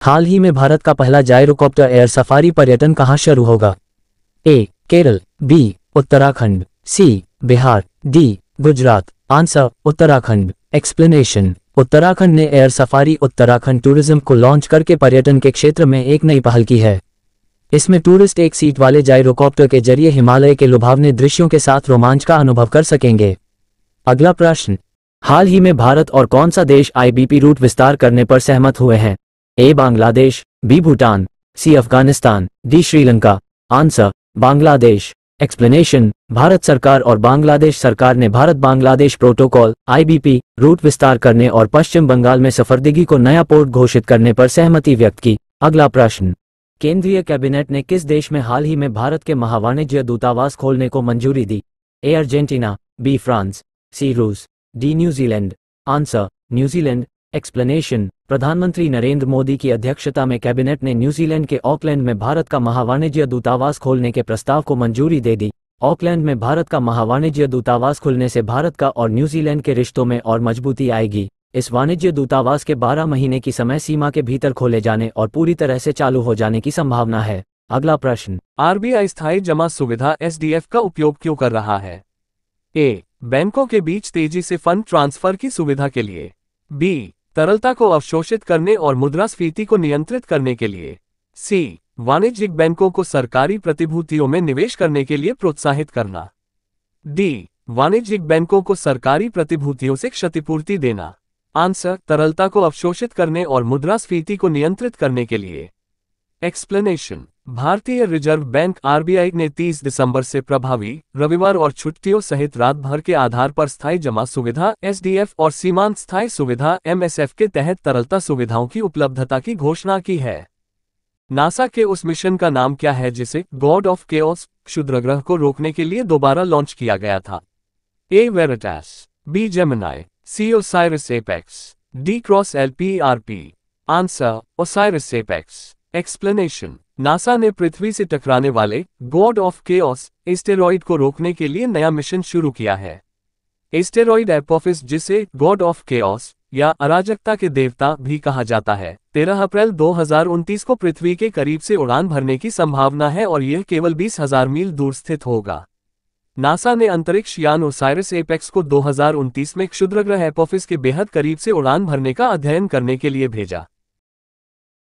हाल ही में भारत का पहला जायरोकॉप्टर एयर सफारी पर्यटन कहाँ शुरू होगा? A. Kerala, B. Uttarakhand, C. Bihar, D. Gujarat. Answer Uttarakhand. Explanation. Uttarakhand ने एयर सफारी उत्तराखंड टूरिज्म को लॉन्च करके पर्यटन के क्षेत्र में एक नई पहल की है। इसमें टूरिस्ट एक सीट वाले जायरोकॉप्टर के जरिए हिमालय के लुभावने दृश्यों के साथ रोमांच का अनुभव कर सकेंगे। अगला प्रश्न, हाल ही में भारत और कौन सा देश आईबीपी रूट विस्तार करने पर सहमत हुए हैं? A. Bangladesh, B. Bhutan, C. Afghanistan, D. Sri Lanka. Answer Bangladesh. Explanation. Bharat सरकार और बांग्लादेश सरकार ने Bharat Bangladesh protocol IBP route विस्तार करने और पश्चिम बंगाल में सफरदगी को नया पोर्ट घोषित करने पर सहमति व्यक्त की। अगला प्रश्न, केंद्रीय कैबिनेट ने किस देश में हाल ही में भारत के महावाणिज्य दूतावास खोलने को मंजूरी दी? A. Argentina, B. France, C. रूस, D. New Zealand. Answer New Zealand. Explanation. प्रधानमंत्री नरेंद्र मोदी की अध्यक्षता में कैबिनेट ने न्यूजीलैंड के ऑकलैंड में भारत का महावाणिज्य दूतावास खोलने के प्रस्ताव को मंजूरी दे दी। ऑकलैंड में भारत का महावाणिज्य दूतावास खुलने से भारत का और न्यूजीलैंड के रिश्तों में और मजबूती आएगी। इस वाणिज्य दूतावास के 12 महीने की समय सीमा के भीतर खोले जाने और पूरी तरह से चालू हो जाने की संभावना है। अगला प्रश्न, आरबीआई स्थायी जमा सुविधा एसडीएफ का उपयोग क्यों कर रहा है? ए. बैंकों के बीच तेजी से फंड ट्रांसफर की सुविधा के लिए, बी. तरलता को अवशोषित करने और मुद्रास्फीति को नियंत्रित करने के लिए, सी. वाणिज्यिक बैंकों को सरकारी प्रतिभूतियों में निवेश करने के लिए प्रोत्साहित करना, डी. वाणिज्यिक बैंकों को सरकारी प्रतिभूतियों से क्षतिपूर्ति देना। आंसर तरलता को अवशोषित करने और मुद्रास्फीति को नियंत्रित करने के लिए। एक्सप्लेनेशन। भारतीय रिजर्व बैंक आरबीआई ने 30 दिसंबर से प्रभावी रविवार और छुट्टियों सहित रात भर के आधार पर स्थायी जमा सुविधा एसडीएफ और सीमांत स्थायी सुविधा एमएसएफ के तहत तरलता सुविधाओं की उपलब्धता की घोषणा की है। नासा के उस मिशन का नाम क्या है जिसे गॉड ऑफ केओस क्षुद्रग्रह को रोकने के लिए दोबारा लॉन्च किया गया था? A. Veritas, B. Gemini, C. OSIRIS APEX, D. Cross LPRP. Answer OSIRIS APEX. Explanation. NASA ने पृथ्वी से टकराने वाले गॉड ऑफ केओस एस्टेरॉइड को रोकने के लिए नया मिशन शुरू किया है। एस्टेरॉइड एपोफिस, जिसे गॉड ऑफ केओस या अराजकता के देवता भी कहा जाता है, 13 अप्रैल 2029 को पृथ्वी के करीब से उड़ान भरने की संभावना है और यह केवल 20,000 मील दूर स्थित होगा। नासा ने अंतरिक्ष यान ओसाइरिस एपेक्स को 2029 में क्षुद्रग्रह एपोफिस के बेहद करीब से उड़ान भरने का अध्ययन करने के लिए भेजा।